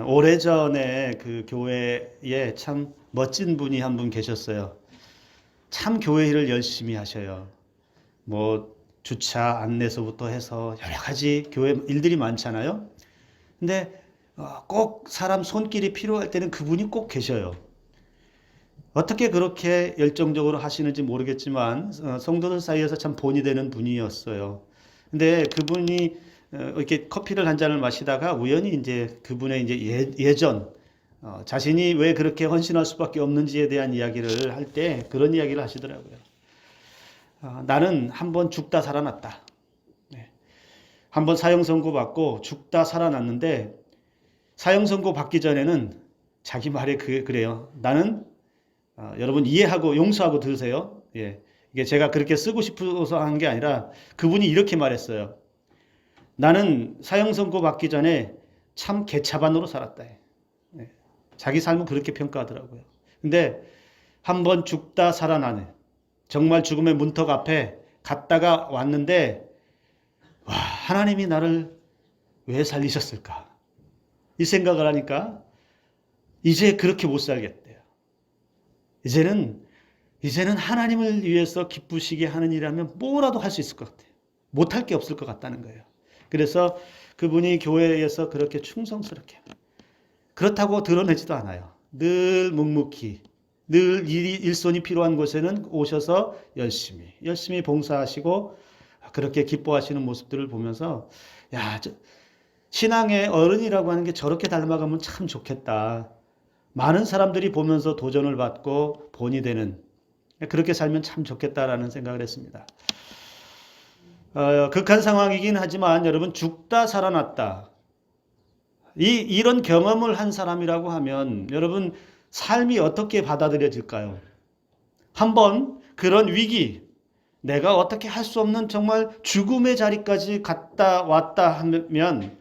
오래전에 그 교회에 참 멋진 분이 한 분 계셨어요. 참 교회 일을 열심히 하셔요. 뭐 주차 안내서부터 해서 여러 가지 교회 일들이 많잖아요. 근데 꼭 사람 손길이 필요할 때는 그분이 꼭 계셔요. 어떻게 그렇게 열정적으로 하시는지 모르겠지만 성도들 사이에서 참 본이 되는 분이었어요. 근데 그분이 이렇게 커피를 한 잔을 마시다가 우연히 이제 그분의 이제 예전 자신이 왜 그렇게 헌신할 수밖에 없는지에 대한 이야기를 할 때 그런 이야기를 하시더라고요. 나는 한번 죽다 살아났다. 네. 한번 사형 선고 받고 죽다 살아났는데 사형 선고 받기 전에는 자기 말에 그래요. 나는 여러분 이해하고 용서하고 들으세요. 예. 이게 제가 그렇게 쓰고 싶어서 한 게 아니라 그분이 이렇게 말했어요. 나는 사형 선고 받기 전에 참 개차반으로 살았다. 예. 자기 삶은 그렇게 평가하더라고요. 근데 한번 죽다 살아나는 정말 죽음의 문턱 앞에 갔다가 왔는데 와, 하나님이 나를 왜 살리셨을까? 이 생각을 하니까 이제 그렇게 못 살겠대요. 이제는 하나님을 위해서 기쁘시게 하는 일이라면 뭐라도 할 수 있을 것 같아요. 못할 게 없을 것 같다는 거예요. 그래서 그분이 교회에서 그렇게 충성스럽게 그렇다고 드러내지도 않아요. 늘 묵묵히 늘 일손이 필요한 곳에는 오셔서 열심히 봉사하시고 그렇게 기뻐하시는 모습들을 보면서 야, 신앙의 어른이라고 하는 게 저렇게 닮아가면 참 좋겠다. 많은 사람들이 보면서 도전을 받고 본이 되는 그렇게 살면 참 좋겠다라는 생각을 했습니다. 극한 상황이긴 하지만 여러분 죽다 살아났다. 이런 경험을 한 사람이라고 하면 여러분 삶이 어떻게 받아들여질까요? 한번 그런 위기, 내가 어떻게 할 수 없는 정말 죽음의 자리까지 갔다 왔다 하면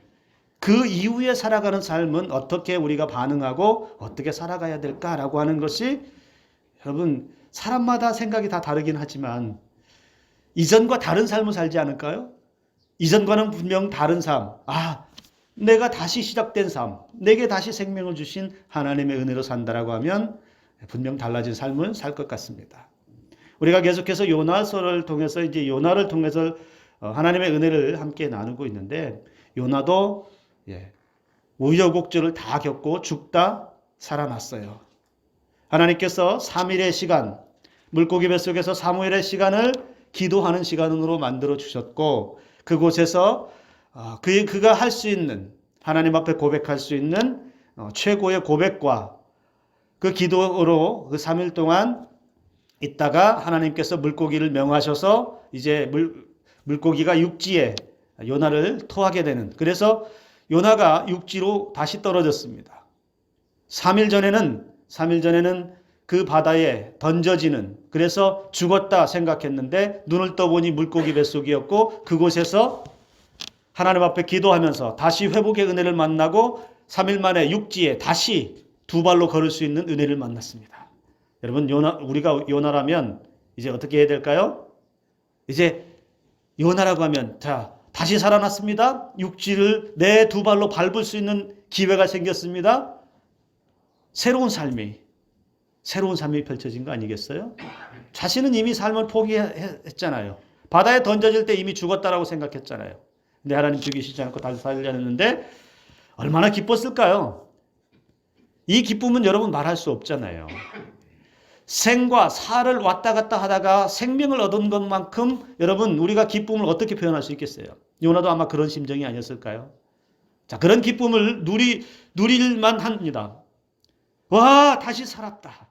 그 이후에 살아가는 삶은 어떻게 우리가 반응하고 어떻게 살아가야 될까라고 하는 것이 여러분 사람마다 생각이 다 다르긴 하지만 이전과 다른 삶을 살지 않을까요? 이전과는 분명 다른 삶. 내가 다시 시작된 삶, 내게 다시 생명을 주신 하나님의 은혜로 산다라고 하면 분명 달라진 삶을 살 것 같습니다. 우리가 계속해서 요나서를 통해서 이제 요나를 통해서 하나님의 은혜를 함께 나누고 있는데 요나도 우여곡절을 다 겪고 죽다 살아났어요. 하나님께서 3일의 시간, 물고기 뱃속에서 사무엘의 시간을 기도하는 시간으로 만들어 주셨고 그곳에서 그가 할 수 있는 하나님 앞에 고백할 수 있는 최고의 고백과 그 기도로 그 3일 동안 있다가 하나님께서 물고기를 명하셔서 이제 물고기가 육지에 요나를 토하게 되는 그래서 요나가 육지로 다시 떨어졌습니다. 3일 전에는 그 바다에 던져지는 그래서 죽었다 생각했는데 눈을 떠보니 물고기 뱃속이었고 그곳에서 하나님 앞에 기도하면서 다시 회복의 은혜를 만나고 3일 만에 육지에 다시 두 발로 걸을 수 있는 은혜를 만났습니다. 여러분 우리가 요나라면 이제 어떻게 해야 될까요? 이제 요나라고 하면 다시 살아났습니다. 육지를 내 두 발로 밟을 수 있는 기회가 생겼습니다. 새로운 삶이 펼쳐진 거 아니겠어요? 자신은 이미 삶을 포기했잖아요. 바다에 던져질 때 이미 죽었다라고 생각했잖아요. 근데 하나님 죽이시지 않고 다시 살려냈는데 얼마나 기뻤을까요? 이 기쁨은 여러분 말할 수 없잖아요. 생과 사를 왔다 갔다 하다가 생명을 얻은 것만큼 여러분 우리가 기쁨을 어떻게 표현할 수 있겠어요? 요나도 아마 그런 심정이 아니었을까요? 자, 그런 기쁨을 누릴만 합니다. 와, 다시 살았다.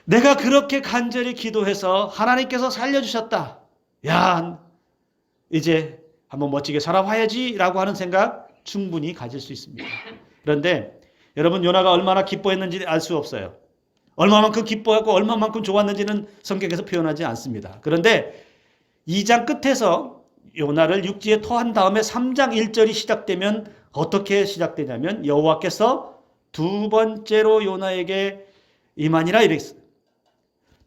내가 그렇게 간절히 기도해서 하나님께서 살려주셨다. 야, 이제 한번 멋지게 살아봐야지 라고 하는 생각 충분히 가질 수 있습니다. 그런데 여러분 요나가 얼마나 기뻐했는지 알 수 없어요. 얼마만큼 기뻐하고 얼마만큼 좋았는지는 성경에서 표현하지 않습니다. 그런데 2장 끝에서 요나를 육지에 토한 다음에 3장 1절이 시작되면 어떻게 시작되냐면 여호와께서 두 번째로 요나에게 임하니라 이랬어요.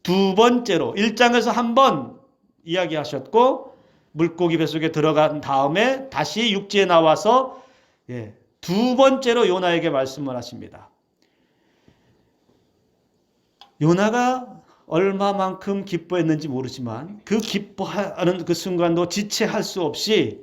두 번째로 1장에서 한 번 이야기하셨고 물고기 뱃속에 들어간 다음에 다시 육지에 나와서 두 번째로 요나에게 말씀을 하십니다. 요나가 얼마만큼 기뻐했는지 모르지만 그 기뻐하는 그 순간도 지체할 수 없이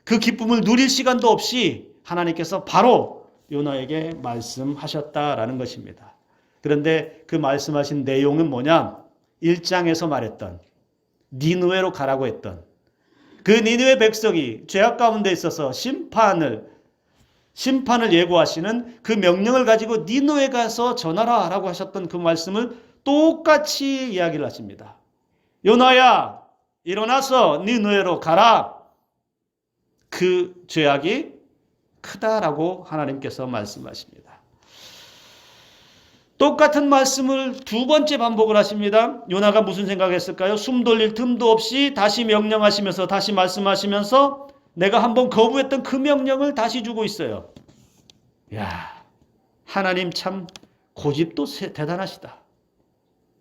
그 기쁨을 누릴 시간도 없이 하나님께서 바로 요나에게 말씀하셨다라는 것입니다. 그런데 그 말씀하신 내용은 뭐냐? 1장에서 말했던 니느웨로 가라고 했던 그 니느웨 백성이 죄악 가운데 있어서 심판을 예고하시는 그 명령을 가지고 니느웨 가서 전하라 라고 하셨던 그 말씀을 똑같이 이야기를 하십니다. 요나야, 일어나서 니느웨로 가라. 그 죄악이 크다라고 하나님께서 말씀하십니다. 똑같은 말씀을 두 번째 반복을 하십니다. 요나가 무슨 생각했을까요? 숨 돌릴 틈도 없이 다시 명령하시면서 다시 말씀하시면서 내가 한번 거부했던 그 명령을 다시 주고 있어요. 야, 하나님 참 고집도 대단하시다.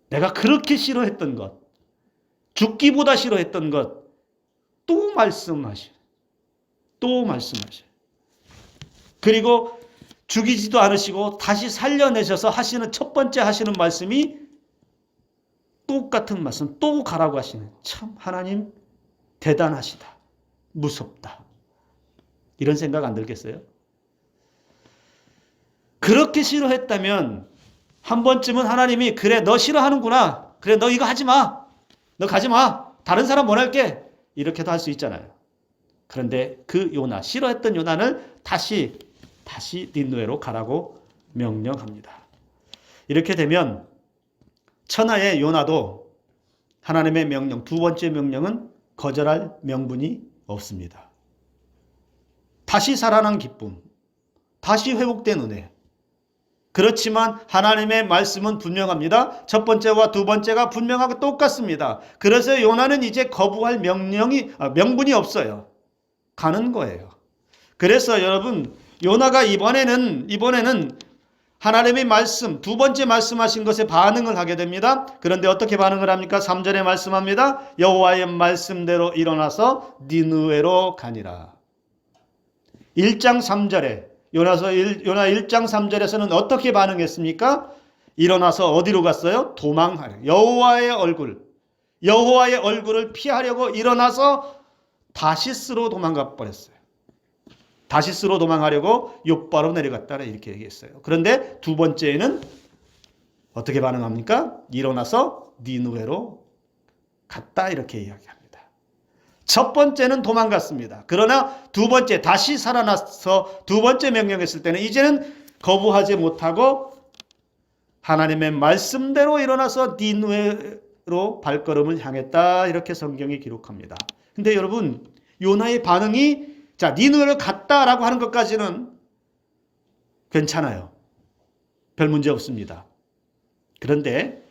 내가 그렇게 싫어했던 것, 죽기보다 싫어했던 것, 또 말씀하셔. 그리고 죽이지도 않으시고 다시 살려내셔서 하시는 첫 번째 하시는 말씀이 똑같은 말씀, 또 가라고 하시는, 참 하나님 대단하시다. 무섭다. 이런 생각 안 들겠어요? 그렇게 싫어했다면 한 번쯤은 하나님이 그래 너 싫어하는구나. 그래 너 이거 하지 마. 너 가지 마. 다른 사람 보낼게. 이렇게도 할 수 있잖아요. 그런데 그 요나, 싫어했던 요나를 다시 니느웨로 가라고 명령합니다. 이렇게 되면 천하의 요나도 하나님의 명령, 두 번째 명령은 거절할 명분이 없습니다. 다시 살아난 기쁨, 다시 회복된 은혜. 그렇지만 하나님의 말씀은 분명합니다. 첫 번째와 두 번째가 분명하고 똑같습니다. 그래서 요나는 이제 거부할 명분이 없어요. 가는 거예요. 그래서 여러분, 요나가 이번에는 하나님의 말씀, 두 번째 말씀하신 것에 반응을 하게 됩니다. 그런데 어떻게 반응을 합니까? 3절에 말씀합니다. 여호와의 말씀대로 일어나서 니느웨로 가니라. 1장 3절에 요나 1장 3절에서는 어떻게 반응했습니까? 일어나서 어디로 갔어요? 도망하려. 여호와의 얼굴을 피하려고 일어나서 다시스로 도망가 버렸어요. 다시스로 도망하려고 욥바로 내려갔다 이렇게 얘기했어요. 그런데 두 번째는 어떻게 반응합니까? 일어나서 니느웨로 갔다 이렇게 이야기합니다. 첫 번째는 도망갔습니다. 그러나 두 번째 다시 살아나서 두 번째 명령했을 때는 이제는 거부하지 못하고 하나님의 말씀대로 일어나서 니느웨로 발걸음을 향했다 이렇게 성경이 기록합니다. 근데 여러분, 요나의 반응이 자, 니느웨로 갔다라고 하는 것까지는 괜찮아요. 별 문제 없습니다. 그런데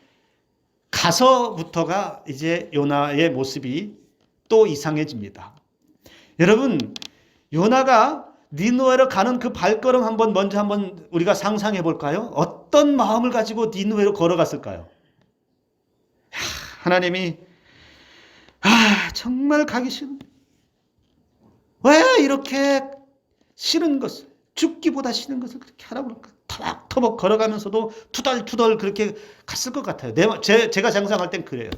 가서부터가 이제 요나의 모습이 또 이상해집니다. 여러분, 요나가 니느웨로 가는 그 발걸음 먼저 한번 우리가 상상해 볼까요? 어떤 마음을 가지고 니느웨로 걸어갔을까요? 하나님이 정말 가기 싫은 왜 이렇게 싫은 것을, 죽기보다 싫은 것을 그렇게 하라고 그럴까? 터벅터벅 걸어가면서도 투덜투덜 그렇게 갔을 것 같아요. 제가 상상할 땐 그래요.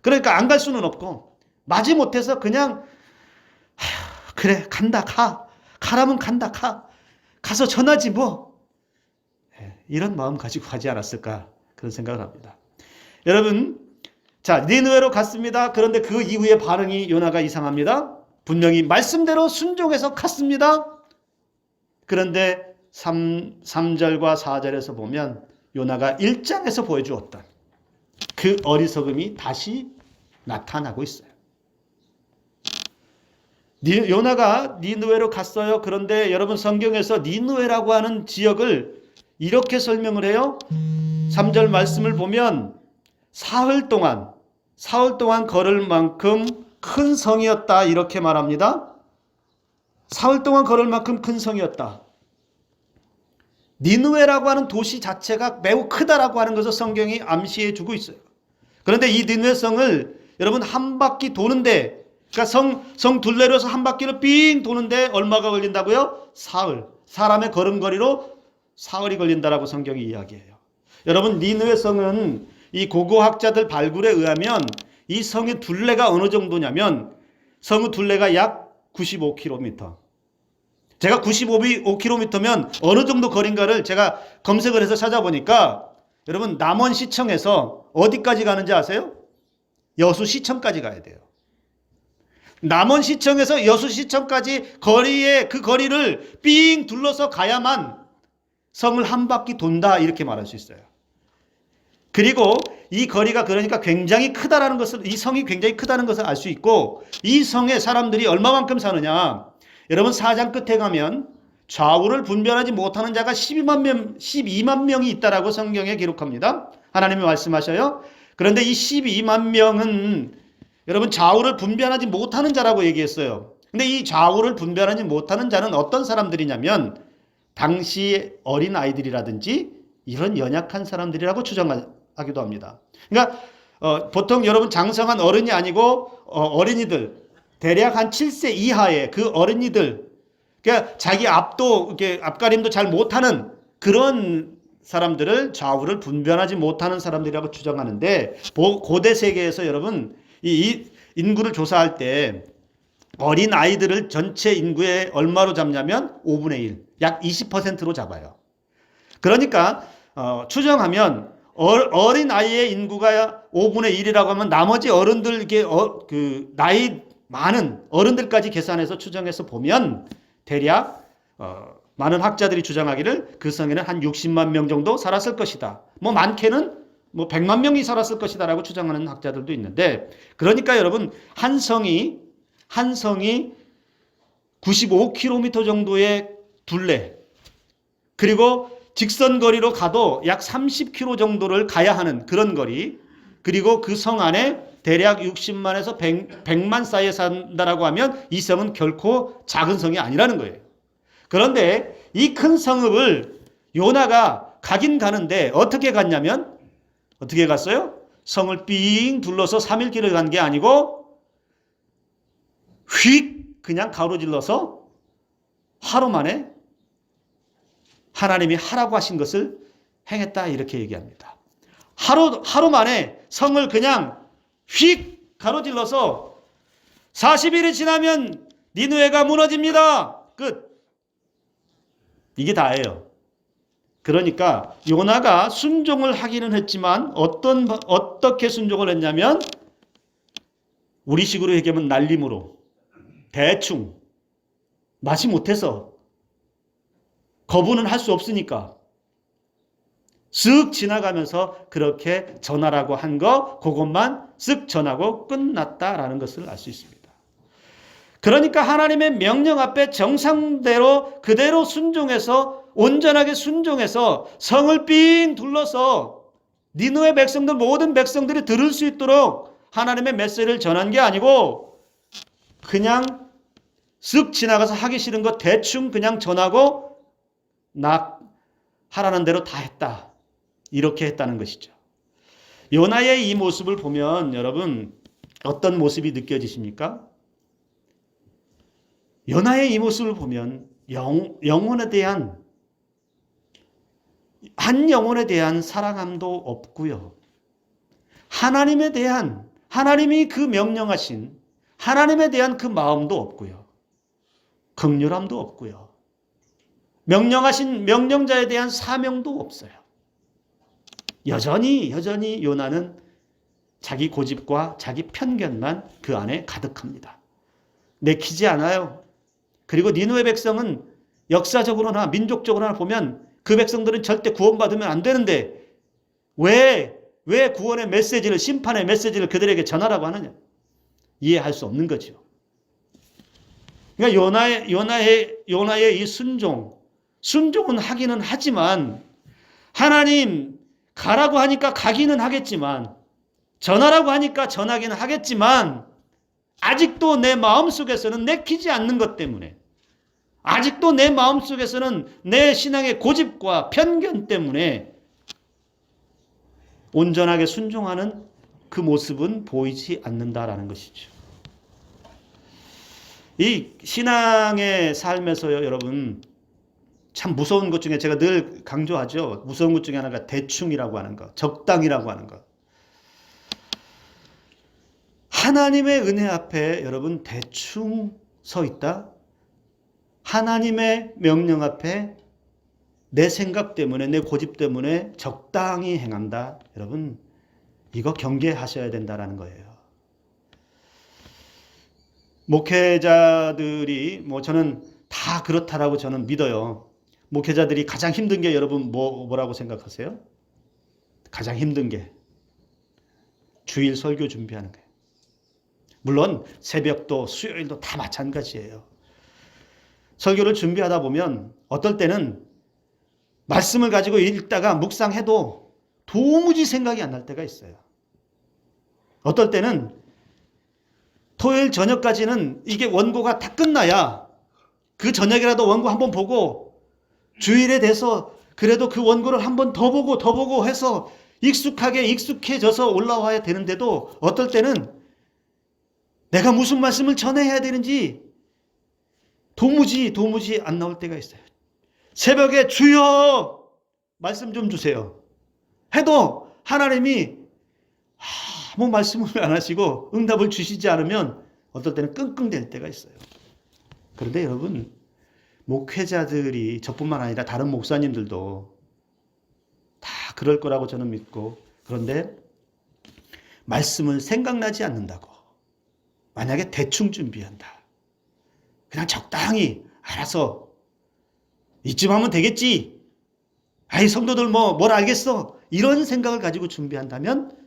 그러니까 안 갈 수는 없고 마지 못해서 그냥 그래 간다 가라면 간다 가서 전하지 뭐. 이런 마음 가지고 가지 않았을까 그런 생각을 합니다. 여러분, 자 니느웨로 갔습니다. 그런데 그 이후의 반응이 요나가 이상합니다. 분명히 말씀대로 순종해서 갔습니다. 그런데 3절과 4절에서 보면 요나가 1장에서 보여주었던 그 어리석음이 다시 나타나고 있어요. 요나가 니느웨로 갔어요. 그런데 여러분, 성경에서 니느웨라고 하는 지역을 이렇게 설명을 해요. 3절 말씀을 보면 사흘 동안 걸을 만큼 큰 성이었다 이렇게 말합니다. 사흘 동안 걸을 만큼 큰 성이었다. 니느웨라고 하는 도시 자체가 매우 크다라고 하는 것을 성경이 암시해 주고 있어요. 그런데 이 니느웨 성을 여러분 한 바퀴 도는데, 그러니까 성 둘레로서 한 바퀴를 삥 도는데 얼마가 걸린다고요? 사흘. 사람의 걸음걸이로 사흘이 걸린다라고 성경이 이야기해요. 여러분, 니느웨 성은 이 고고학자들 발굴에 의하면 이 성의 둘레가 어느 정도냐면 성의 둘레가 약 95km. 제가 95km면 어느 정도 거리인가를 제가 검색을 해서 찾아보니까 여러분, 남원시청에서 어디까지 가는지 아세요? 여수시청까지 가야 돼요. 남원시청에서 여수시청까지 그 거리를 삥 둘러서 가야만 성을 한 바퀴 돈다, 이렇게 말할 수 있어요. 그리고 이 거리가 그러니까 굉장히 크다라는 것을, 이 성이 굉장히 크다는 것을 알 수 있고, 이 성에 사람들이 얼마만큼 사느냐. 여러분, 사장 끝에 가면 좌우를 분별하지 못하는 자가 12만 명이 있다라고 성경에 기록합니다. 하나님이 말씀하셔요. 그런데 이 12만 명은 여러분 좌우를 분별하지 못하는 자라고 얘기했어요. 근데 이 좌우를 분별하지 못하는 자는 어떤 사람들이냐면 당시 어린 아이들이라든지 이런 연약한 사람들이라고 추정하기도 합니다. 그러니까 보통 여러분 장성한 어른이 아니고 어린이들, 대략 한 7세 이하의 그 어린이들, 그러니까 자기 앞가림도 잘 못하는 그런 사람들을 좌우를 분별하지 못하는 사람들이라고 추정하는데, 고대 세계에서 여러분 이 인구를 조사할 때 어린 아이들을 전체 인구의 얼마로 잡냐면 5분의 1, 약 20%로 잡아요. 그러니까 추정하면 어린 아이의 인구가 5분의 1이라고 하면 나머지 어른들, 나이 많은 어른들까지 계산해서 추정해서 보면 대략 많은 학자들이 주장하기를 그 성에는 한 60만 명 정도 살았을 것이다. 뭐 많게는 100만 명이 살았을 것이다라고 추정하는 학자들도 있는데, 그러니까 여러분 한 성이 95km 정도의 둘레, 그리고 직선 거리로 가도 약 30km 정도를 가야 하는 그런 거리, 그리고 그 성 안에 대략 60만에서 100만 사이에 산다라고 하면 이 성은 결코 작은 성이 아니라는 거예요. 그런데 이 큰 성읍을 요나가 가긴 가는데 어떻게 갔냐면, 어떻게 갔어요? 성을 삥 둘러서 3일 길을 간 게 아니고 휙 그냥 가로질러서 하루 만에 하나님이 하라고 하신 것을 행했다, 이렇게 얘기합니다. 하루 만에 성을 그냥 휙 가로질러서 40일이 지나면 니느웨가 무너집니다. 끝. 이게 다예요. 그러니까 요나가 순종을 하기는 했지만 어떻게 순종을 했냐면 우리식으로 얘기하면 날림으로, 대충, 마치 못해서, 거부는 할 수 없으니까 쓱 지나가면서 그렇게 전하라고 한 거, 그것만 쓱 전하고 끝났다라는 것을 알 수 있습니다. 그러니까 하나님의 명령 앞에 정상대로 그대로 순종해서, 온전하게 순종해서 성을 삥 둘러서 니느웨 백성들, 모든 백성들이 들을 수 있도록 하나님의 메시지를 전한 게 아니고 그냥 쓱 지나가서 하기 싫은 거 대충 그냥 전하고 하라는 대로 다 했다, 이렇게 했다는 것이죠. 요나의 이 모습을 보면 여러분 어떤 모습이 느껴지십니까? 요나의 이 모습을 보면 영혼에 대한, 한 영혼에 대한 사랑함도 없고요. 하나님에 대한, 하나님이 그 명령하신 하나님에 대한 그 마음도 없고요. 긍휼함도 없고요. 명령하신 명령자에 대한 사명도 없어요. 여전히 요나는 자기 고집과 자기 편견만 그 안에 가득합니다. 내키지 않아요. 그리고 니느웨 백성은 역사적으로나 민족적으로나 보면 그 백성들은 절대 구원받으면 안 되는데 왜 구원의 메시지를, 심판의 메시지를 그들에게 전하라고 하느냐? 이해할 수 없는 거죠. 그러니까 요나의 이 순종은 하기는 하지만, 하나님 가라고 하니까 가기는 하겠지만, 전하라고 하니까 전하기는 하겠지만, 아직도 내 마음속에서는 내키지 않는 것 때문에, 아직도 내 마음속에서는 내 신앙의 고집과 편견 때문에 온전하게 순종하는 그 모습은 보이지 않는다라는 것이죠. 이 신앙의 삶에서요, 여러분, 참 무서운 것 중에 제가 늘 강조하죠. 무서운 것 중에 하나가 대충이라고 하는 것, 적당이라고 하는 것. 하나님의 은혜 앞에 여러분 대충 서 있다? 하나님의 명령 앞에 내 생각 때문에, 내 고집 때문에 적당히 행한다? 여러분, 이거 경계하셔야 된다는 거예요. 목회자들이 저는 다 그렇다라고 저는 믿어요. 목회자들이 가장 힘든 게 여러분 뭐라고 생각하세요? 가장 힘든 게 주일 설교 준비하는 거예요. 물론 새벽도 수요일도 다 마찬가지예요. 설교를 준비하다 보면 어떨 때는 말씀을 가지고 읽다가 묵상해도 도무지 생각이 안 날 때가 있어요. 어떨 때는 토요일 저녁까지는 이게 원고가 다 끝나야 그 저녁이라도 원고 한번 보고 주일에 돼서 그래도 그 원고를 한번 더 보고 해서 익숙해져서 올라와야 되는데도 어떨 때는 내가 무슨 말씀을 전해야 되는지 도무지 안 나올 때가 있어요. 새벽에 주여 말씀 좀 주세요 해도 하나님이 아무 말씀을 안 하시고 응답을 주시지 않으면 어떨 때는 끙끙댈 때가 있어요. 그런데 여러분, 목회자들이 저뿐만 아니라 다른 목사님들도 다 그럴 거라고 저는 믿고, 그런데 말씀을 생각나지 않는다고 만약에 대충 준비한다, 그냥 적당히 알아서 이쯤 하면 되겠지, 아이 성도들 뭘 알겠어, 이런 생각을 가지고 준비한다면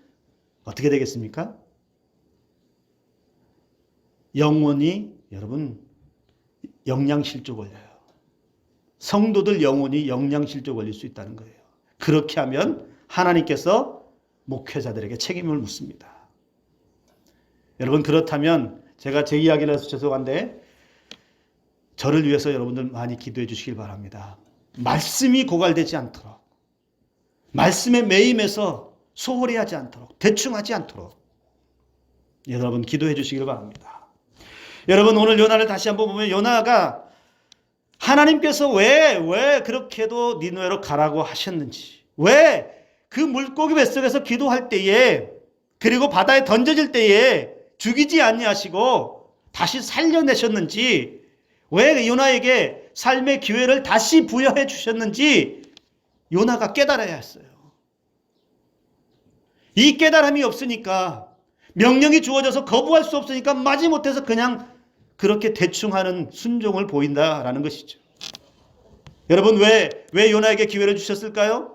어떻게 되겠습니까? 영혼이 여러분 영양실조 걸려요. 성도들 영혼이 영양실조 걸릴 수 있다는 거예요. 그렇게 하면 하나님께서 목회자들에게 책임을 묻습니다. 여러분, 그렇다면 제가 제 이야기를 해서 죄송한데 저를 위해서 여러분들 많이 기도해 주시길 바랍니다. 말씀이 고갈되지 않도록, 말씀에 매임해서 소홀히 하지 않도록, 대충 하지 않도록 여러분 기도해 주시길 바랍니다. 여러분, 오늘 요나를 다시 한번 보면 요나가 하나님께서 왜 그렇게도 니느웨로 가라고 하셨는지, 왜 그 물고기 뱃속에서 기도할 때에 그리고 바다에 던져질 때에 죽이지 아니하시고 다시 살려내셨는지, 왜 요나에게 삶의 기회를 다시 부여해 주셨는지 요나가 깨달아야 했어요. 이 깨달음이 없으니까, 명령이 주어져서 거부할 수 없으니까 마지못해서 그냥 그렇게 대충 하는 순종을 보인다라는 것이죠. 여러분, 왜 요나에게 기회를 주셨을까요?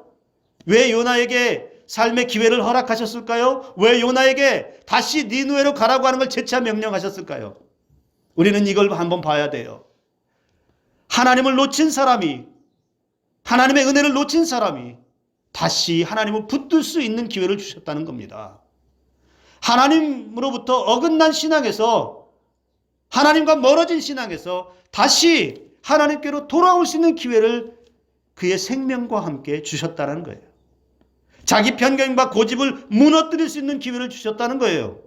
왜 요나에게 삶의 기회를 허락하셨을까요? 왜 요나에게 다시 니느웨로 가라고 하는 걸 재차 명령하셨을까요? 우리는 이걸 한번 봐야 돼요. 하나님을 놓친 사람이, 하나님의 은혜를 놓친 사람이 다시 하나님을 붙들 수 있는 기회를 주셨다는 겁니다. 하나님으로부터 어긋난 신앙에서, 하나님과 멀어진 신앙에서 다시 하나님께로 돌아올 수 있는 기회를 그의 생명과 함께 주셨다는 거예요. 자기 편견과 고집을 무너뜨릴 수 있는 기회를 주셨다는 거예요.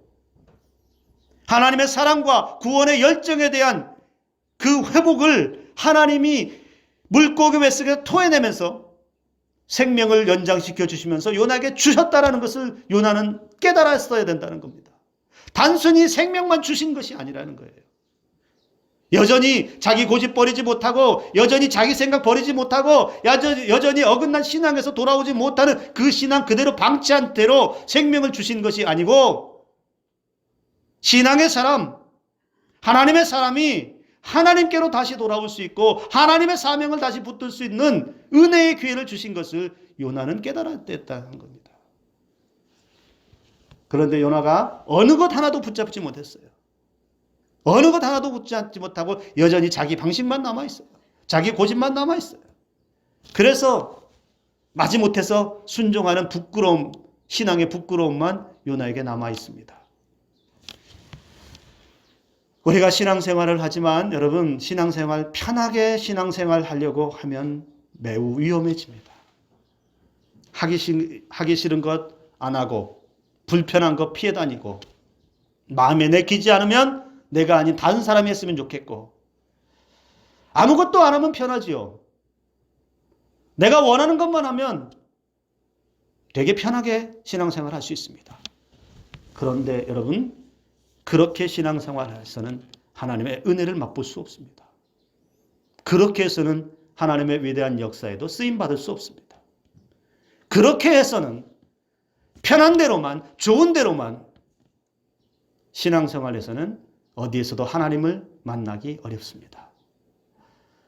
하나님의 사랑과 구원의 열정에 대한 그 회복을 하나님이 물고기 뱃속에서 토해내면서 생명을 연장시켜 주시면서 요나에게 주셨다는 것을 요나는 깨달았어야 된다는 겁니다. 단순히 생명만 주신 것이 아니라는 거예요. 여전히 자기 고집 버리지 못하고, 여전히 자기 생각 버리지 못하고, 여전히 어긋난 신앙에서 돌아오지 못하는 그 신앙 그대로 방치한 대로 생명을 주신 것이 아니고, 신앙의 사람, 하나님의 사람이 하나님께로 다시 돌아올 수 있고 하나님의 사명을 다시 붙들 수 있는 은혜의 기회를 주신 것을 요나는 깨달았다는 겁니다. 그런데 요나가 어느 것 하나도 붙잡지 못했어요. 어느 것 하나도 붙잡지 못하고 여전히 자기 방식만 남아있어요. 자기 고집만 남아있어요. 그래서 마지못해서 순종하는 부끄러움, 신앙의 부끄러움만 요나에게 남아있습니다. 우리가 신앙생활을 하지만 여러분, 신앙생활, 편하게 신앙생활 하려고 하면 매우 위험해집니다. 하기 싫은 것 안 하고, 불편한 것 피해 다니고, 마음에 내키지 않으면 내가 아닌 다른 사람이 했으면 좋겠고, 아무것도 안 하면 편하지요. 내가 원하는 것만 하면 되게 편하게 신앙생활 할 수 있습니다. 그런데 여러분, 그렇게 신앙생활에서는 하나님의 은혜를 맛볼 수 없습니다. 그렇게 해서는 하나님의 위대한 역사에도 쓰임받을 수 없습니다. 그렇게 해서는 편한 대로만, 좋은 대로만 신앙생활에서는 어디에서도 하나님을 만나기 어렵습니다.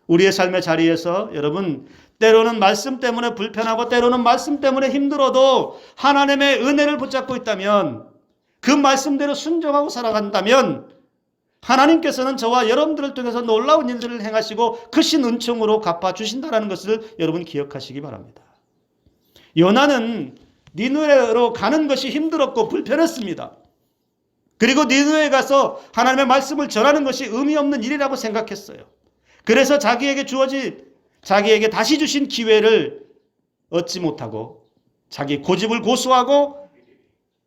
우리의 삶의 자리에서 여러분, 때로는 말씀 때문에 불편하고 때로는 말씀 때문에 힘들어도 하나님의 은혜를 붙잡고 있다면, 그 말씀대로 순종하고 살아간다면 하나님께서는 저와 여러분들을 통해서 놀라운 일들을 행하시고 크신 은총으로 갚아주신다는 것을 여러분 기억하시기 바랍니다. 요나는 니느웨로 가는 것이 힘들었고 불편했습니다. 그리고 니느웨에 가서 하나님의 말씀을 전하는 것이 의미 없는 일이라고 생각했어요. 그래서 자기에게 다시 주신 기회를 얻지 못하고 자기 고집을 고수하고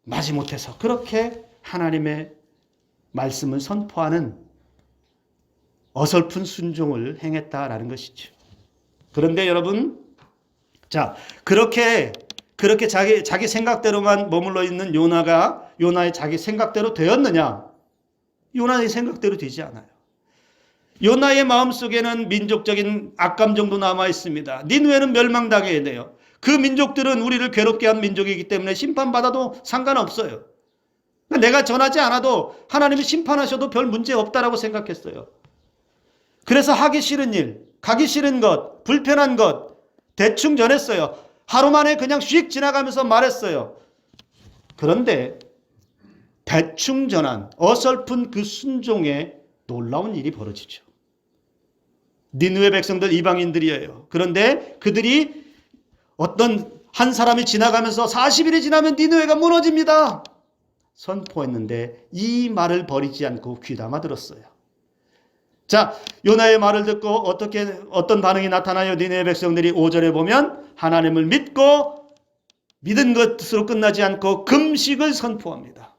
마지못해서 그렇게 하나님의 말씀을 선포하는 어설픈 순종을 행했다라는 것이죠. 그런데 여러분, 그렇게 자기 생각대로만 머물러 있는 요나의 자기 생각대로 되었느냐? 요나의 생각대로 되지 않아요. 요나의 마음속에는 민족적인 악감정도 남아 있습니다. 니느웨는 멸망당해야 돼요. 그 민족들은 우리를 괴롭게 한 민족이기 때문에 심판받아도 상관없어요. 내가 전하지 않아도 하나님이 심판하셔도 별 문제 없다라고 생각했어요. 그래서 하기 싫은 일, 가기 싫은 것, 불편한 것 대충 전했어요. 하루 만에 그냥 휙 지나가면서 말했어요. 그런데 대충 전한 어설픈 그 순종에 놀라운 일이 벌어지죠. 니느웨 백성들 이방인들이에요. 그런데 그들이 어떤 한 사람이 지나가면서 40일이 지나면 니느웨가 무너집니다 선포했는데 이 말을 버리지 않고 귀담아 들었어요. 요나의 말을 듣고 어떤 반응이 나타나요? 니느웨 백성들이 5절에 보면 하나님을 믿고 믿은 것으로 끝나지 않고 금식을 선포합니다.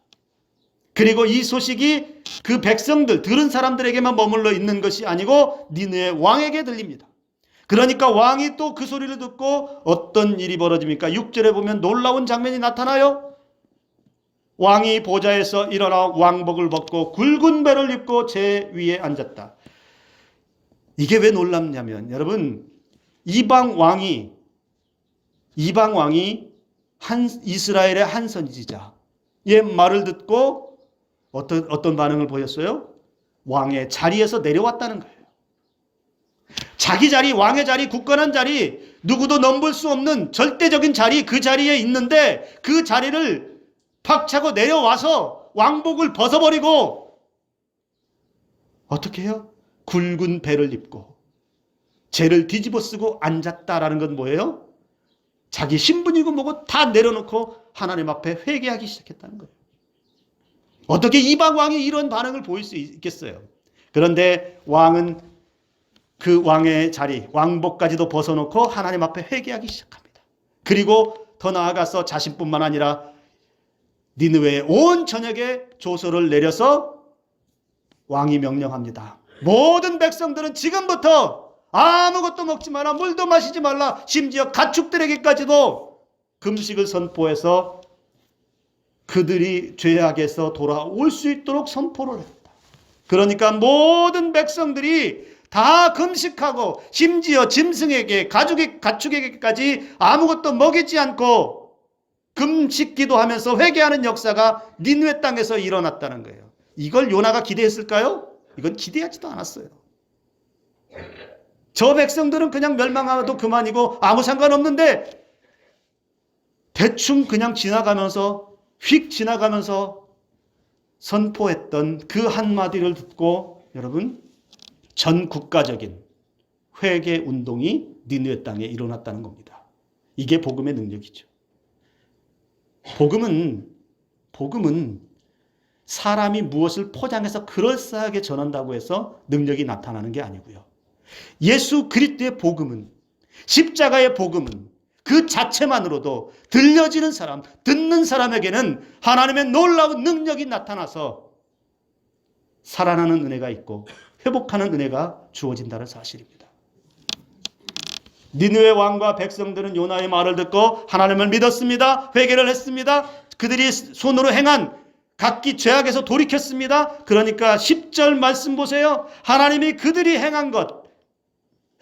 그리고 이 소식이 그 백성들, 들은 사람들에게만 머물러 있는 것이 아니고 니느웨 왕에게 들립니다. 그러니까 왕이 또 그 소리를 듣고 어떤 일이 벌어집니까? 6절에 보면 놀라운 장면이 나타나요. 왕이 보좌에서 일어나 왕복을 벗고 굵은 베를 입고 제 위에 앉았다. 이게 왜 놀랍냐면 여러분, 이방 왕이 이스라엘의 한 선지자의 말을 듣고 어떤 반응을 보였어요? 왕의 자리에서 내려왔다는 거예요. 자기 자리, 왕의 자리, 굳건한 자리, 누구도 넘볼 수 없는 절대적인 자리, 그 자리에 있는데 그 자리를 박차고 내려와서 왕복을 벗어버리고 어떻게 해요? 굵은 베를 입고 재를 뒤집어 쓰고 앉았다라는 건 뭐예요? 자기 신분이고 뭐고 다 내려놓고 하나님 앞에 회개하기 시작했다는 거예요. 어떻게 이방 왕이 이런 반응을 보일 수 있겠어요? 그런데 왕은 그 왕의 자리, 왕복까지도 벗어놓고 하나님 앞에 회개하기 시작합니다. 그리고 더 나아가서 자신뿐만 아니라 니느웨의 온 전역에 조서를 내려서 왕이 명령합니다. 모든 백성들은 지금부터 아무것도 먹지 마라, 물도 마시지 말라, 심지어 가축들에게까지도 금식을 선포해서 그들이 죄악에서 돌아올 수 있도록 선포를 합니다. 그러니까 모든 백성들이 다 금식하고 심지어 짐승에게, 가축에게까지 아무것도 먹이지 않고 금식 기도하면서 회개하는 역사가 니느웨 땅에서 일어났다는 거예요. 이걸 요나가 기대했을까요? 이건 기대하지도 않았어요. 저 백성들은 그냥 멸망하도 그만이고 아무 상관없는데 대충 그냥 지나가면서 휙 지나가면서 선포했던 그 한마디를 듣고 여러분, 전 국가적인 회개 운동이 니느웨 땅에 일어났다는 겁니다. 이게 복음의 능력이죠. 복음은 사람이 무엇을 포장해서 그럴싸하게 전한다고 해서 능력이 나타나는 게 아니고요. 예수 그리스도의 복음은, 십자가의 복음은 그 자체만으로도 들려지는 사람, 듣는 사람에게는 하나님의 놀라운 능력이 나타나서 살아나는 은혜가 있고 회복하는 은혜가 주어진다는 사실입니다. 니느웨 왕과 백성들은 요나의 말을 듣고 하나님을 믿었습니다. 회개를 했습니다. 그들이 손으로 행한 각기 죄악에서 돌이켰습니다. 그러니까 10절 말씀 보세요. 하나님이 그들이 행한 것,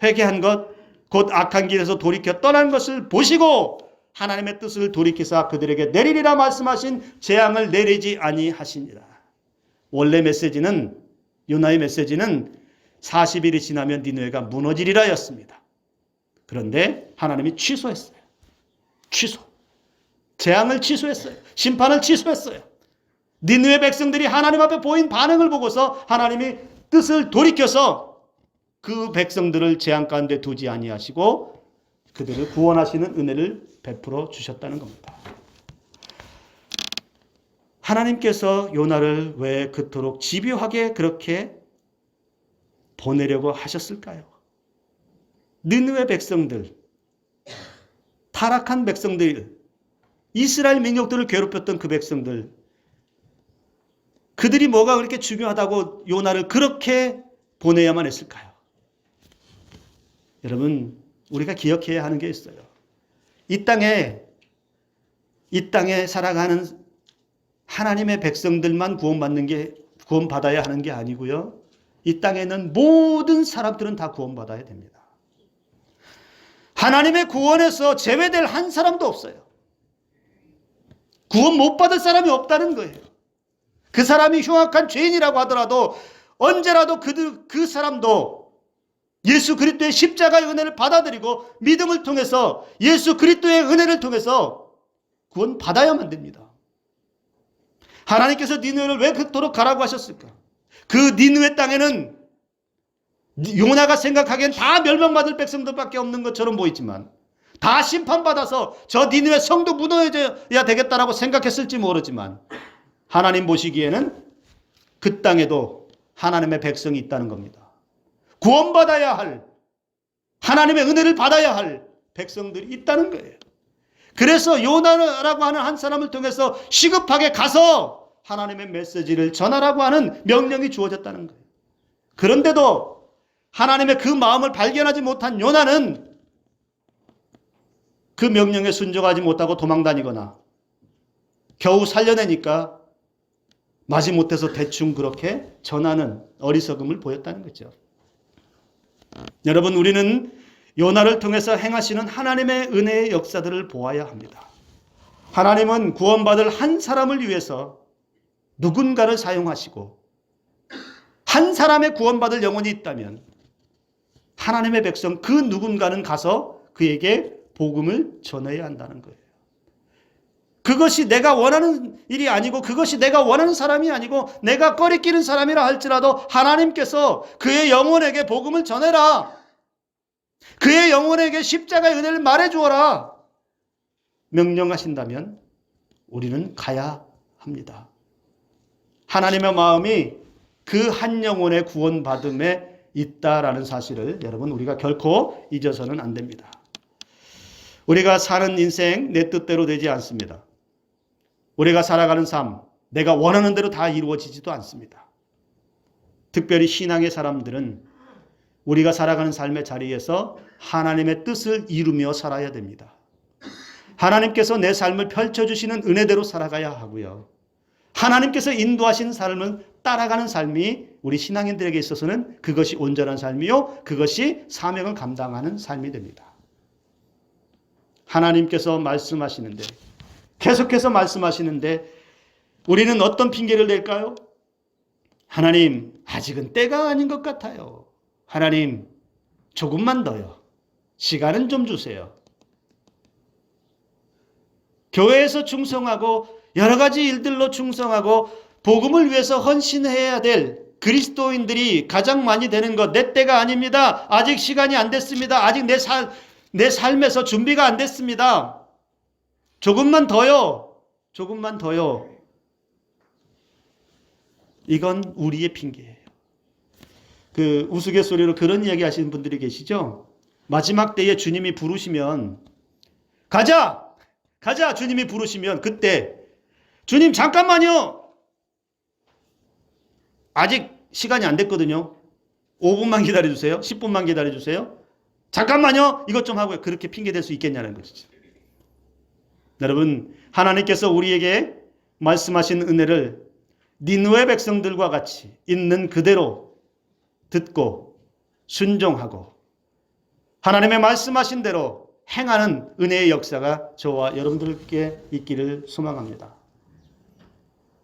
회개한 것, 곧 악한 길에서 돌이켜 떠난 것을 보시고 하나님의 뜻을 돌이키사 그들에게 내리리라 말씀하신 재앙을 내리지 아니하시니라. 원래 메시지는, 요나의 메시지는 40일이 지나면 니느웨가 무너지리라 였습니다. 그런데 하나님이 취소했어요. 취소. 재앙을 취소했어요. 심판을 취소했어요. 니느웨 백성들이 하나님 앞에 보인 반응을 보고서 하나님이 뜻을 돌이켜서 그 백성들을 재앙 가운데 두지 아니하시고 그들을 구원하시는 은혜를 베풀어 주셨다는 겁니다. 하나님께서 요나를 왜 그토록 집요하게 그렇게 보내려고 하셨을까요? 니느웨 백성들, 타락한 백성들, 이스라엘 민족들을 괴롭혔던 그 백성들, 그들이 뭐가 그렇게 중요하다고 요나를 그렇게 보내야만 했을까요? 여러분, 우리가 기억해야 하는 게 있어요. 이 땅에 살아가는 하나님의 백성들만 구원받아야 하는 게 아니고요. 이 땅에 있는 모든 사람들은 다 구원받아야 됩니다. 하나님의 구원에서 제외될 한 사람도 없어요. 구원 못 받을 사람이 없다는 거예요. 그 사람이 흉악한 죄인이라고 하더라도 언제라도 그 사람도 예수 그리스도의 십자가의 은혜를 받아들이고 믿음을 통해서 예수 그리스도의 은혜를 통해서 구원 받아야만 됩니다. 하나님께서 니느웨를 왜 그토록 가라고 하셨을까? 그 니느웨 땅에는 요나가 생각하기엔 다 멸망받을 백성들밖에 없는 것처럼 보이지만 다 심판받아서 저 니느웨 성도 무너져야 되겠다라고 생각했을지 모르지만 하나님 보시기에는 그 땅에도 하나님의 백성이 있다는 겁니다. 구원받아야 할, 하나님의 은혜를 받아야 할 백성들이 있다는 거예요. 그래서 요나라고 하는 한 사람을 통해서 시급하게 가서 하나님의 메시지를 전하라고 하는 명령이 주어졌다는 거예요. 그런데도 하나님의 그 마음을 발견하지 못한 요나는 그 명령에 순종하지 못하고 도망다니거나 겨우 살려내니까 마지못해서 대충 그렇게 전하는 어리석음을 보였다는 거죠. 여러분, 우리는 요나를 통해서 행하시는 하나님의 은혜의 역사들을 보아야 합니다. 하나님은 구원받을 한 사람을 위해서 누군가를 사용하시고 한 사람의 구원받을 영혼이 있다면 하나님의 백성 그 누군가는 가서 그에게 복음을 전해야 한다는 거예요. 그것이 내가 원하는 일이 아니고 그것이 내가 원하는 사람이 아니고 내가 꺼리끼는 사람이라 할지라도 하나님께서 그의 영혼에게 복음을 전해라. 그의 영혼에게 십자가의 은혜를 말해주어라. 명령하신다면 우리는 가야 합니다. 하나님의 마음이 그 한 영혼의 구원받음에 있다라는 사실을 여러분 우리가 결코 잊어서는 안 됩니다. 우리가 사는 인생 내 뜻대로 되지 않습니다. 우리가 살아가는 삶, 내가 원하는 대로 다 이루어지지도 않습니다. 특별히 신앙의 사람들은 우리가 살아가는 삶의 자리에서 하나님의 뜻을 이루며 살아야 됩니다. 하나님께서 내 삶을 펼쳐주시는 은혜대로 살아가야 하고요. 하나님께서 인도하신 삶을 따라가는 삶이 우리 신앙인들에게 있어서는 그것이 온전한 삶이요. 그것이 사명을 감당하는 삶이 됩니다. 하나님께서 말씀하시는데 계속해서 말씀하시는데 우리는 어떤 핑계를 댈까요? 하나님, 아직은 때가 아닌 것 같아요. 하나님, 조금만 더요. 시간은 좀 주세요. 교회에서 충성하고 여러 가지 일들로 충성하고 복음을 위해서 헌신해야 될 그리스도인들이 가장 많이 되는 것, 내 때가 아닙니다. 아직 시간이 안 됐습니다. 아직 내 삶에서 준비가 안 됐습니다. 조금만 더요. 조금만 더요. 이건 우리의 핑계예요. 그 우스갯소리로 그런 이야기 하시는 분들이 계시죠? 마지막 때에 주님이 부르시면 가자! 가자! 주님이 부르시면 그때 주님 잠깐만요. 아직 시간이 안 됐거든요. 5분만 기다려주세요. 10분만 기다려주세요. 잠깐만요. 이것 좀 하고요. 그렇게 핑계댈 수 있겠냐는 것이죠. 여러분, 하나님께서 우리에게 말씀하신 은혜를 니느웨 백성들과 같이 있는 그대로 듣고 순종하고 하나님의 말씀하신 대로 행하는 은혜의 역사가 저와 여러분들께 있기를 소망합니다.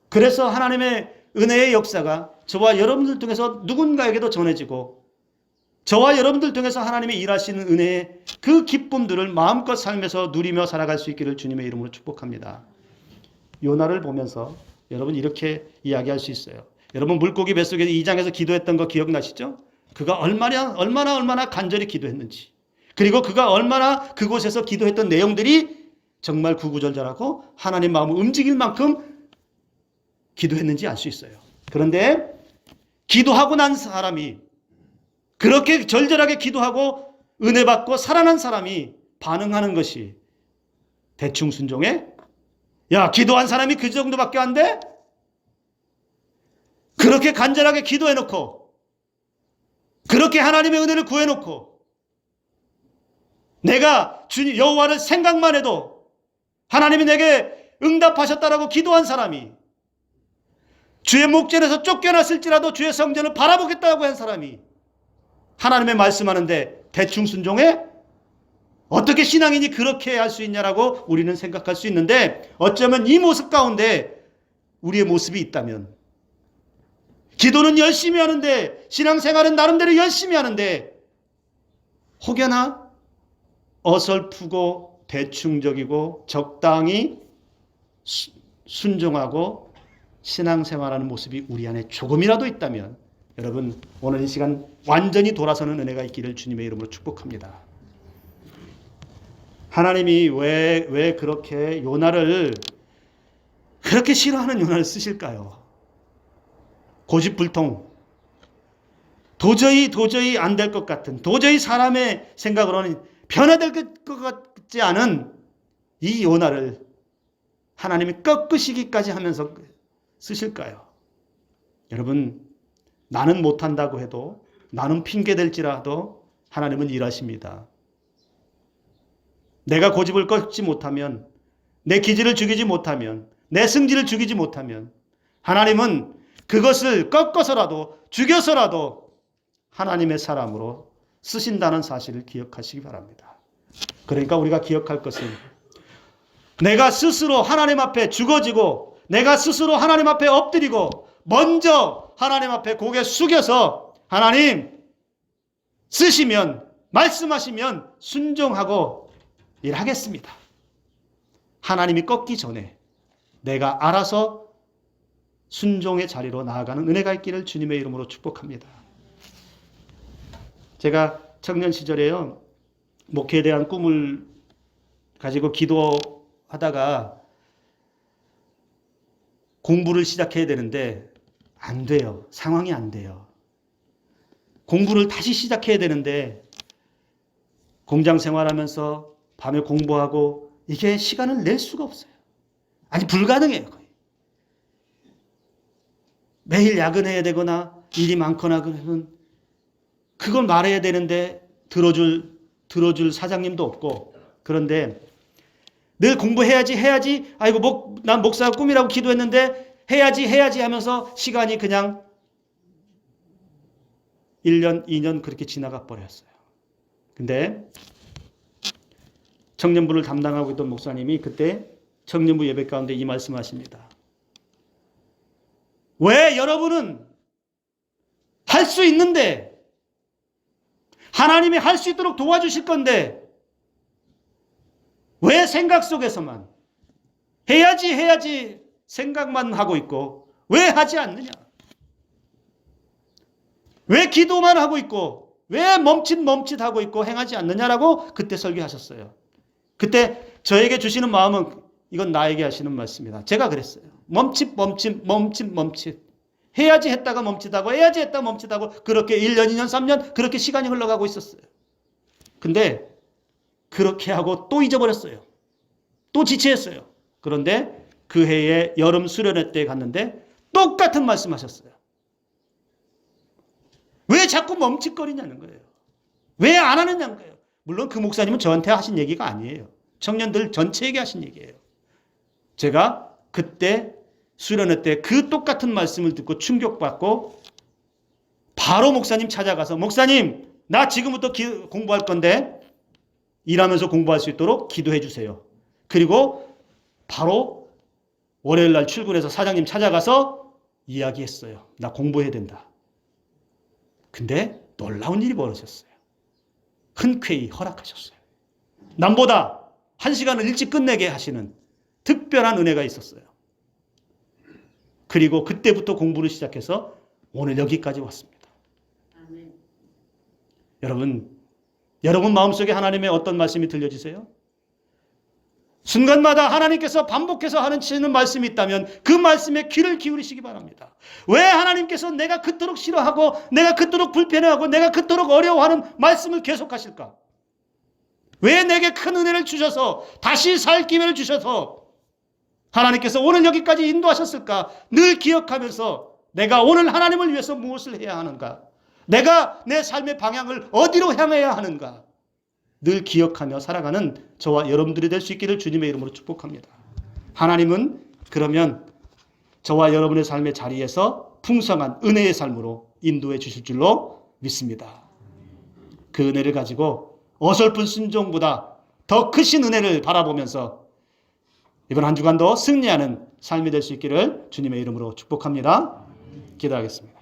그래서 하나님의 은혜의 역사가 저와 여러분들 통해서 누군가에게도 전해지고 저와 여러분들 통해서 하나님의 일하시는 은혜의 그 기쁨들을 마음껏 살면서 누리며 살아갈 수 있기를 주님의 이름으로 축복합니다. 요나를 보면서 여러분 이렇게 이야기할 수 있어요. 여러분 물고기 뱃속에 2장에서 기도했던 거 기억나시죠? 그가 얼마나 간절히 기도했는지, 그리고 그가 얼마나 그곳에서 기도했던 내용들이 정말 구구절절하고 하나님 마음을 움직일 만큼 기도했는지 알 수 있어요. 그런데 기도하고 난 사람이, 그렇게 절절하게 기도하고 은혜 받고 살아난 사람이 반응하는 것이 대충 순종해? 야, 기도한 사람이 그 정도밖에 안 돼? 그렇게 간절하게 기도해놓고 그렇게 하나님의 은혜를 구해놓고 내가 주님 여호와를 생각만 해도 하나님이 내게 응답하셨다라고 기도한 사람이, 주의 목전에서 쫓겨났을지라도 주의 성전을 바라보겠다고 한 사람이 하나님의 말씀하는데 대충 순종해? 어떻게 신앙인이 그렇게 할 수 있냐라고 우리는 생각할 수 있는데, 어쩌면 이 모습 가운데 우리의 모습이 있다면, 기도는 열심히 하는데 신앙생활은 나름대로 열심히 하는데 혹여나 어설프고 대충적이고 적당히 순종하고 신앙생활하는 모습이 우리 안에 조금이라도 있다면 여러분 오늘 이 시간 완전히 돌아서는 은혜가 있기를 주님의 이름으로 축복합니다. 하나님이 왜 그렇게 요나를, 그렇게 싫어하는 요나를 쓰실까요? 고집불통, 도저히 안 될 것 같은, 도저히 사람의 생각으로는 변화될 것 같지 않은 이 요나를 하나님이 꺾으시기까지 하면서 쓰실까요? 여러분, 나는 못한다고 해도, 나는 핑계댈지라도 하나님은 일하십니다. 내가 고집을 꺾지 못하면, 내 기질을 죽이지 못하면, 내 승질을 죽이지 못하면 하나님은 그것을 꺾어서라도 죽여서라도 하나님의 사람으로 쓰신다는 사실을 기억하시기 바랍니다. 그러니까 우리가 기억할 것은, 내가 스스로 하나님 앞에 죽어지고 내가 스스로 하나님 앞에 엎드리고 먼저 하나님 앞에 고개 숙여서 하나님 쓰시면, 말씀하시면 순종하고 일하겠습니다. 하나님이 꺾기 전에 내가 알아서 순종의 자리로 나아가는 은혜가 있기를 주님의 이름으로 축복합니다. 제가 청년 시절에요, 목회에 대한 꿈을 가지고 기도하다가 공부를 시작해야 되는데 안 돼요. 상황이 안 돼요. 공부를 다시 시작해야 되는데 공장 생활하면서 밤에 공부하고 이게 시간을 낼 수가 없어요. 아니 불가능해요. 거의. 매일 야근해야 되거나 일이 많거나 그러면 그걸 말해야 되는데 들어줄 사장님도 없고, 그런데 늘 공부해야지 아이고 난 목사가 꿈이라고 기도했는데 해야지 하면서 시간이 그냥 1년 2년 그렇게 지나가 버렸어요. 근데 청년부를 담당하고 있던 목사님이 그때 청년부 예배 가운데 이 말씀하십니다. 왜 여러분은 할 수 있는데, 하나님이 할 수 있도록 도와주실 건데 왜 생각 속에서만 해야지 생각만 하고 있고 왜 하지 않느냐? 왜 기도만 하고 있고 왜 멈칫하고 있고 행하지 않느냐라고 그때 설교하셨어요. 그때 저에게 주시는 마음은, 이건 나에게 하시는 말씀이다. 제가 그랬어요. 멈칫. 해야지 했다가 멈칫하고 해야지 했다가 멈칫하고 그렇게 1년, 2년, 3년 그렇게 시간이 흘러가고 있었어요. 근데 그렇게 하고 또 잊어버렸어요. 또 지체했어요. 그런데 그 해에 여름 수련회 때 갔는데 똑같은 말씀하셨어요. 왜 자꾸 멈칫거리냐는 거예요. 왜 안 하느냐는 거예요. 물론 그 목사님은 저한테 하신 얘기가 아니에요. 청년들 전체에게 하신 얘기예요. 제가 그때 수련회 때 그 똑같은 말씀을 듣고 충격받고 바로 목사님 찾아가서 목사님 나 지금부터 공부할 건데 일하면서 공부할 수 있도록 기도해 주세요. 그리고 바로 월요일 날 출근해서 사장님 찾아가서 이야기했어요. 나 공부해야 된다. 근데 놀라운 일이 벌어졌어요. 흔쾌히 허락하셨어요. 남보다 1시간을 일찍 끝내게 하시는 특별한 은혜가 있었어요. 그리고 그때부터 공부를 시작해서 오늘 여기까지 왔습니다. 아멘. 여러분 마음속에 하나님의 어떤 말씀이 들려지세요? 순간마다 하나님께서 반복해서 하시는 말씀이 있다면 그 말씀에 귀를 기울이시기 바랍니다. 왜 하나님께서 내가 그토록 싫어하고 내가 그토록 불편해하고 내가 그토록 어려워하는 말씀을 계속하실까? 왜 내게 큰 은혜를 주셔서 다시 살 기회를 주셔서 하나님께서 오늘 여기까지 인도하셨을까? 늘 기억하면서 내가 오늘 하나님을 위해서 무엇을 해야 하는가? 내가 내 삶의 방향을 어디로 향해야 하는가? 늘 기억하며 살아가는 저와 여러분들이 될 수 있기를 주님의 이름으로 축복합니다. 하나님은 그러면 저와 여러분의 삶의 자리에서 풍성한 은혜의 삶으로 인도해 주실 줄로 믿습니다. 그 은혜를 가지고 어설픈 순종보다 더 크신 은혜를 바라보면서 이번 한 주간도 승리하는 삶이 될 수 있기를 주님의 이름으로 축복합니다. 기도하겠습니다.